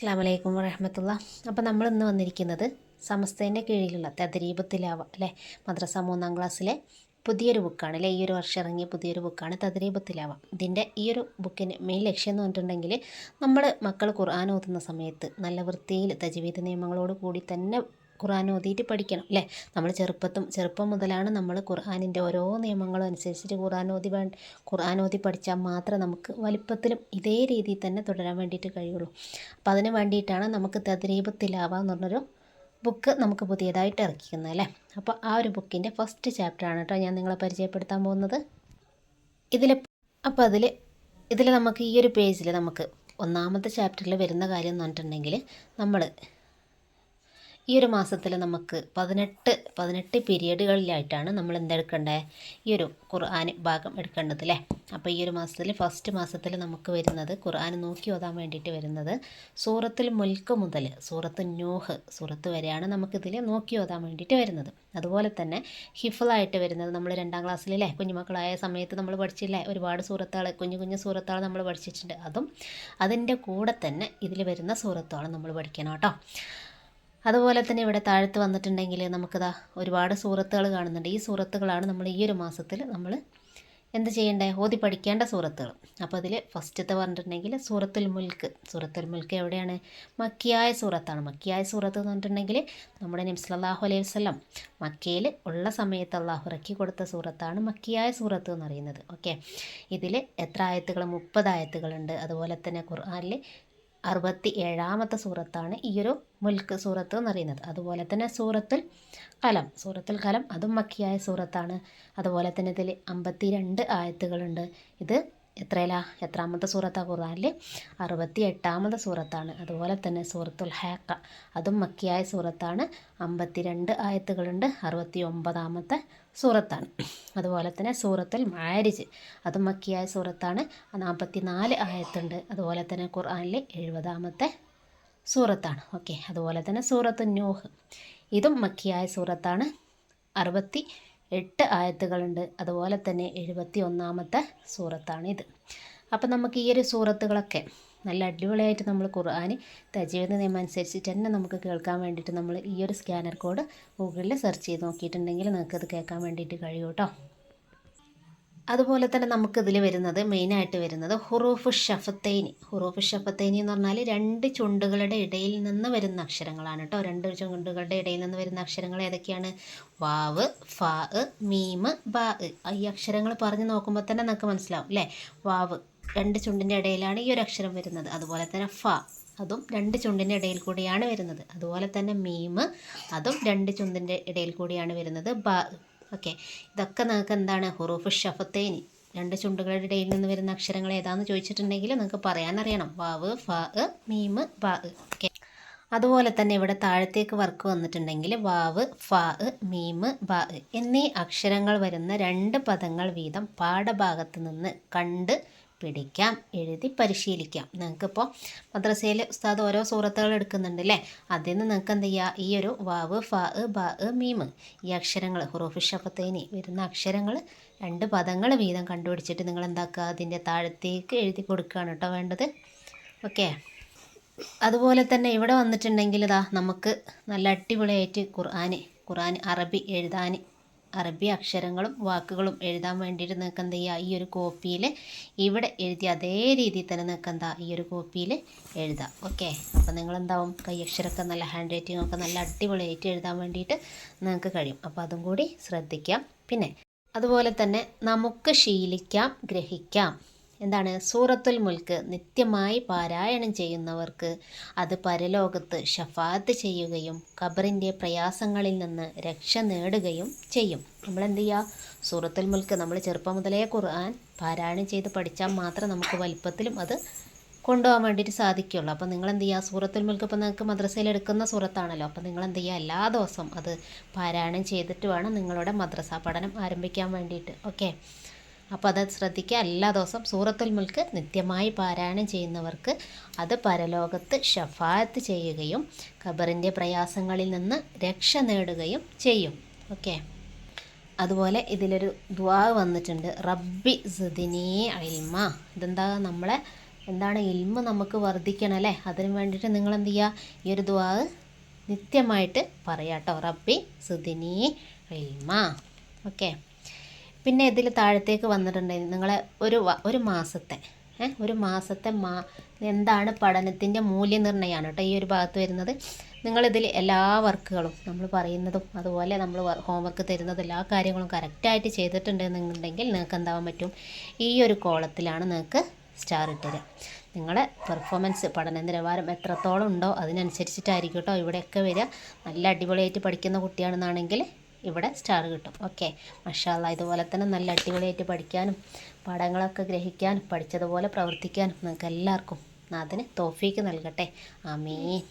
അസ്സലാമു അലൈക്കും വറഹ്മത്തുള്ളാ. അപ്പോൾ നമ്മൾ ഇന്ന് വന്നിരിക്കുന്നത് സമസ്തേൻ്റെ കീഴിലുള്ള തദ്രീബ് തിലാവ അല്ലേ, മദ്രസ 3-ാം ക്ലാസ്സിലെ പുതിയൊരു ബുക്കാണ് അല്ലേ. ഈ ഒരു വർഷം ഇറങ്ങിയ പുതിയൊരു ബുക്കാണ് തദ്രീബ് തിലാവ. ഇതിൻ്റെ ഈ ഒരു ബുക്കിൻ്റെ മെയിൻ ലക്ഷ്യം എന്ന് പറഞ്ഞിട്ടുണ്ടെങ്കിൽ നമ്മൾ മക്കൾ ഖുർആൻ ഓതുന്ന സമയത്ത് നല്ല വൃത്തിയിൽ തജ്വീദ് നിയമങ്ങളോട് കൂടി തന്നെ ഖുർആൻ ഓതിയിട്ട് പഠിക്കണം അല്ലേ. നമ്മൾ ചെറുപ്പം മുതലാണ് നമ്മൾ ഖുർആനിൻ്റെ ഓരോ നിയമങ്ങളും അനുസരിച്ചിട്ട് ഖുർആൻ ഓതി പഠിച്ചാൽ മാത്രമേ നമുക്ക് വലിപ്പത്തിലും ഇതേ രീതിയിൽ തന്നെ തുടരാൻ വേണ്ടിയിട്ട് കഴിയുള്ളൂ. അപ്പോൾ അതിന് വേണ്ടിയിട്ടാണ് നമുക്ക് തദ്രീബ് തിലാവ എന്ന് പറഞ്ഞൊരു ബുക്ക് നമുക്ക് പുതിയതായിട്ട് ഇറക്കിക്കുന്നത് അല്ലേ. അപ്പോൾ ആ ഒരു ബുക്കിൻ്റെ ഫസ്റ്റ് ചാപ്റ്ററാണ് കേട്ടോ ഞാൻ നിങ്ങളെ പരിചയപ്പെടുത്താൻ പോകുന്നത്. ഇതിൽ നമുക്ക് ഈ ഒരു പേജിൽ നമുക്ക് ഒന്നാമത്തെ ചാപ്റ്ററിൽ വരുന്ന കാര്യം എന്ന് പറഞ്ഞിട്ടുണ്ടെങ്കിൽ നമ്മൾ ഈ ഒരു മാസത്തിൽ നമുക്ക് 18 പീരിയഡുകളിലായിട്ടാണ് നമ്മൾ എന്തെടുക്കേണ്ടത്, ഈ ഒരു ഖുർആൻ ഭാഗം എടുക്കേണ്ടത് അല്ലേ. അപ്പോൾ ഈ ഒരു മാസത്തിൽ ഫസ്റ്റ് മാസത്തിൽ നമുക്ക് വരുന്നത് ഖുർആൻ നോക്കി ഓതാൻ വേണ്ടിയിട്ട് വരുന്നത് സൂറത്തുൽ മുൽക്ക് മുതൽ സൂറത്ത് നൂഹ് സൂറത്ത് വരെയാണ് നമുക്കിതിൽ നോക്കി ഓതാൻ വേണ്ടിയിട്ട് വരുന്നത്. അതുപോലെ തന്നെ ഹിഫ്ളായിട്ട് വരുന്നത് നമ്മൾ 2-ാം ക്ലാസ്സിലല്ലേ കുഞ്ഞുമക്കളായ സമയത്ത് നമ്മൾ പഠിച്ചില്ലേ, ഒരുപാട് സൂറത്തുകൾ കുഞ്ഞു സൂറത്തുകൾ നമ്മൾ പഠിച്ചിട്ടുണ്ട്. അതിൻ്റെ കൂടെ തന്നെ ഇതിൽ വരുന്ന സൂറത്തുകൾ നമ്മൾ പഠിക്കണം കേട്ടോ. അതുപോലെ തന്നെ ഇവിടെ താഴത്ത് വന്നിട്ടുണ്ടെങ്കിൽ നമുക്കിതാ ഒരുപാട് സൂറത്തുകൾ കാണുന്നുണ്ട്. ഈ സൂറത്തുകളാണ് നമ്മൾ ഈ ഒരു മാസത്തിൽ നമ്മൾ എന്ത് ചെയ്യേണ്ടത്, ഓതി പഠിക്കേണ്ട സൂറത്തുകൾ. അപ്പോൾ അതിൽ ഫസ്റ്റത്തെ പറഞ്ഞിട്ടുണ്ടെങ്കിൽ സൂറത്തുൽ മുൽക്ക് എവിടെയാണ്, മക്കിയായ സൂറത്താണ്. മക്കിയായ സൂറത്ത് എന്ന് പറഞ്ഞിട്ടുണ്ടെങ്കിൽ നമ്മുടെ നബി സല്ലല്ലാഹു അലൈഹി വസല്ലം മക്കയിൽ ഉള്ള സമയത്ത് അള്ളാഹു ഇറക്കി കൊടുത്ത സൂറത്താണ് മക്കിയായ സൂറത്ത് എന്ന് പറയുന്നത്. ഓക്കെ, ഇതിൽ എത്ര ആയത്തുകൾ, 30 ആയത്തുകളുണ്ട്. അതുപോലെ തന്നെ ഖുർആനിൽ 67-ാമത്തെ സൂറത്താണ് ഈ ഒരു മുൽക്ക് സൂറത്ത് എന്ന് പറയുന്നത്. അതുപോലെ തന്നെ സൂറത്തുൽ കലം അതും മക്കിയായ സൂറത്താണ്. അതുപോലെ തന്നെ ഇതിൽ 52 ആയത്തുകളുണ്ട്. ഇത് എത്രാമത്തെ സൂറത്താണ് ഖുർആനിൽ, 68-ാമത്തെ സൂറത്താണ്. അതുപോലെ തന്നെ സൂറത്തുൽ ഹാക്ക അതും മക്കിയായ സൂറത്താണ്, 52 ആയത്തുകളുണ്ട്, 69-ാമത്തെ സൂറത്താണ്. അതുപോലെ തന്നെ സൂറത്തുൽ മാരിജ് അതും മക്കിയായ സൂറത്താണ്, 44 ആയത്തുണ്ട്. അതുപോലെ തന്നെ ഖുർആനിൽ 70-ാമത്തെ സൂറത്താണ്. ഓക്കെ, അതുപോലെ തന്നെ സൂറത്തുൽ നൂഹ് ഇതും മക്കിയായ സൂറത്താണ്, 68 ആയത്തുകളുണ്ട്. അതുപോലെ തന്നെ 71-ാമത്തെ സൂറത്താണ് ഇത്. അപ്പം നമുക്ക് ഈ ഒരു സൂറത്തുകളൊക്കെ നല്ല അടിപൊളിയായിട്ട് നമ്മൾ ഖുർആൻ തജ്വീദ് നിയമം അനുസരിച്ചിട്ട് തന്നെ നമുക്ക് കേൾക്കാൻ വേണ്ടിയിട്ട് നമ്മൾ ഈ ഒരു സ്കാനർ കോഡ് ഗൂഗിളിൽ സെർച്ച് ചെയ്ത് നോക്കിയിട്ടുണ്ടെങ്കിൽ നിങ്ങൾക്കത് കേൾക്കാൻ വേണ്ടിയിട്ട് കഴിയും കേട്ടോ. അതുപോലെ തന്നെ നമുക്കിതിൽ വരുന്നത് മെയിനായിട്ട് വരുന്നത് ഹുറൂഫ് ഷഫത്തൈനി എന്ന് പറഞ്ഞാൽ 2 ചുണ്ടുകളുടെ ഇടയിൽ നിന്ന് വരുന്ന അക്ഷരങ്ങളാണ് കേട്ടോ. 2 ചുണ്ടുകളുടെ ഇടയിൽ നിന്ന് വരുന്ന അക്ഷരങ്ങൾ ഏതൊക്കെയാണ്, വാവ്, ഫാ, മീമ്, ബാ. ഈ അക്ഷരങ്ങൾ പറഞ്ഞ് നോക്കുമ്പോൾ തന്നെ നമുക്ക് മനസ്സിലാവും അല്ലേ. വാവ് 2 ചുണ്ടിൻ്റെ ഇടയിലാണ് ഈ ഒരു അക്ഷരം വരുന്നത്. അതുപോലെ തന്നെ ഫ അതും 2 ചുണ്ടിൻ്റെ ഇടയിൽ കൂടിയാണ് വരുന്നത്. അതുപോലെ തന്നെ മീമ് അതും 2 ചുണ്ടിൻ്റെ ഇടയിൽ കൂടിയാണ് വരുന്നത്. ബാ. ഓക്കെ, ഇതൊക്കെ നിങ്ങൾക്ക് എന്താണ്, ഹുറൂഫ് ഷഫത്തൈനി 2 ചുണ്ടുകളുടെ ഇടയിൽ നിന്ന് വരുന്ന അക്ഷരങ്ങൾ ഏതാണെന്ന് ചോദിച്ചിട്ടുണ്ടെങ്കിൽ നിങ്ങൾക്ക് പറയാനറിയണം, വാവ്, ഫ, മീമ്, ബാ. ഓക്കെ, അതുപോലെ തന്നെ ഇവിടെ താഴത്തേക്ക് വർക്ക് വന്നിട്ടുണ്ടെങ്കിൽ വാവ്, ഫ, മീമ്, ബാ എന്നീ അക്ഷരങ്ങൾ വരുന്ന 2 പദങ്ങൾ വീതം പാഠഭാഗത്ത് നിന്ന് കണ്ട് പിടിക്കാം, എഴുതി പരിശീലിക്കാം. നിങ്ങൾക്കിപ്പോൾ മദ്രസയിൽ ഉസ്താദ് ഓരോ സൂറത്തുകൾ എടുക്കുന്നുണ്ട് അല്ലേ, അതിൽ നിന്ന് നിങ്ങൾക്ക് എന്ത് ചെയ്യുക, ഈ ഒരു വാവ്, ഫ, ബ, മീമ് ഈ അക്ഷരങ്ങൾ ഹുറൂഫ് ഷഫത്തൈനി വരുന്ന അക്ഷരങ്ങൾ 2 പദങ്ങൾ വീതം കണ്ടുപിടിച്ചിട്ട് നിങ്ങൾ എന്താക്കുക, അതിൻ്റെ താഴത്തേക്ക് എഴുതി കൊടുക്കുകയാണ് കേട്ടോ വേണ്ടത്. ഓക്കെ, അതുപോലെ തന്നെ ഇവിടെ വന്നിട്ടുണ്ടെങ്കിൽ നമുക്ക് നല്ല അടിപൊളിയായിട്ട് ഖുർആൻ അറബി അക്ഷരങ്ങളും വാക്കുകളും എഴുതാൻ വേണ്ടിയിട്ട് നിങ്ങൾക്ക് എന്ത് ചെയ്യുക, ഈ ഒരു കോപ്പിയിൽ ഇവിടെ എഴുതി അതേ രീതിയിൽ തന്നെ നിങ്ങൾക്ക് ഈ ഒരു കോപ്പിയിൽ എഴുതാം. ഓക്കെ, അപ്പോൾ നിങ്ങളെന്താവും കൈയക്ഷരമൊക്കെ നല്ല ഹാൻഡ് റൈറ്റിംഗ് ഒക്കെ നല്ല അടിപൊളിയായിട്ട് എഴുതാൻ വേണ്ടിയിട്ട് നിങ്ങൾക്ക് കഴിയും. അപ്പോൾ അതും കൂടി ശ്രദ്ധിക്കാം. പിന്നെ അതുപോലെ തന്നെ നമുക്ക് ശീലിക്കാം, ഗ്രഹിക്കാം. എന്താണ്, സൂറത്തുൽ മുൽക്ക് നിത്യമായി പാരായണം ചെയ്യുന്നവർക്ക് അത് പരലോകത്ത് ഷഫാത്ത് ചെയ്യുകയും ഖബറിൻ്റെ പ്രയാസങ്ങളിൽ നിന്ന് രക്ഷ നേടുകയും ചെയ്യും. നമ്മളെന്ത് ചെയ്യുക, സൂറത്തുൽ മുൽക്ക് നമ്മൾ ചെറുപ്പം മുതലേ ഖുർആൻ പാരായണം ചെയ്ത് പഠിച്ചാൽ മാത്രം നമുക്ക് വലിപ്പത്തിലും അത് കൊണ്ടുപോകാൻ വേണ്ടിയിട്ട് സാധിക്കുള്ളൂ. അപ്പോൾ നിങ്ങളെന്ത് ചെയ്യുക, സൂറത്തുൽ മുൽക്ക് ഇപ്പോൾ നിങ്ങൾക്ക് മദ്രസയിൽ എടുക്കുന്ന സൂറത്താണല്ലോ, അപ്പോൾ നിങ്ങളെന്ത് ചെയ്യുക, എല്ലാ ദിവസവും അത് പാരായണം ചെയ്തിട്ട് വേണം നിങ്ങളുടെ മദ്രസ പഠനം ആരംഭിക്കാൻ വേണ്ടിയിട്ട്. ഓക്കെ, അപ്പോൾ അത് ശ്രദ്ധിക്കുക. എല്ലാ ദിവസവും സൂറത്തുൽ മുൽക്ക് നിത്യമായി പാരായണം ചെയ്യുന്നവർക്ക് അത് പരലോകത്ത് ഷഫാഅത്ത് ചെയ്യുകയും ഖബറിൻ്റെ പ്രയാസങ്ങളിൽ നിന്ന് രക്ഷ നേടുകയും ചെയ്യും. ഓക്കെ, അതുപോലെ ഇതിലൊരു ദുആ വന്നിട്ടുണ്ട്, റബ്ബി സിദ്നി ഇൽമ. ഇതെന്താ, നമ്മളെ എന്താണ് ഇൽമ് നമുക്ക് വർദ്ധിക്കണം അല്ലേ. അതിന് വേണ്ടിയിട്ട് നിങ്ങൾ എന്ത് ചെയ്യുക, ഈ ഒരു ദുആ നിത്യമായിട്ട് പറയാം കേട്ടോ. റബ്ബി സുദിനി ഇൽമ. ഓക്കെ. പിന്നെ ഇതിൽ താഴത്തേക്ക് വന്നിട്ടുണ്ടെങ്കിൽ നിങ്ങളെ ഒരു മാസത്തെ എന്താണ് പഠനത്തിൻ്റെ മൂല്യനിർണ്ണയമാണ് കേട്ടോ ഈ ഒരു ഭാഗത്ത് വരുന്നത്. നിങ്ങളിതിൽ എല്ലാ വർക്കുകളും നമ്മൾ പറയുന്നതും അതുപോലെ നമ്മൾ ഹോംവർക്ക് തരുന്നതും എല്ലാ കാര്യങ്ങളും കറക്റ്റായിട്ട് ചെയ്തിട്ടുണ്ടെന്നുണ്ടെങ്കിൽ നിങ്ങൾക്ക് എന്താവാൻ പറ്റും, ഈ ഒരു കോളത്തിലാണ് നിങ്ങൾക്ക് സ്റ്റാർ ഇട്ടുതരിക. നിങ്ങളെ പെർഫോമൻസ് പഠന നിലവാരം എത്രത്തോളം ഉണ്ടോ അതിനനുസരിച്ചിട്ടായിരിക്കും കേട്ടോ ഇവിടെയൊക്കെ വരിക. നല്ല അടിപൊളിയായിട്ട് പഠിക്കുന്ന കുട്ടിയാണെന്നാണെങ്കിൽ ഇവിടെ സ്റ്റാർ കിട്ടും. ഓക്കെ, മാഷാ അല്ലാഹ്. ഇതുപോലെ തന്നെ നല്ല അടിപൊളിയായിട്ട് പഠിക്കാനും പാഠങ്ങളൊക്കെ ഗ്രഹിക്കാനും പഠിച്ചതുപോലെ പ്രവർത്തിക്കാനും നിങ്ങൾക്ക് എല്ലാവർക്കും നാഥന് തൗഫീക്ക് നൽകട്ടെ. ആമീൻ.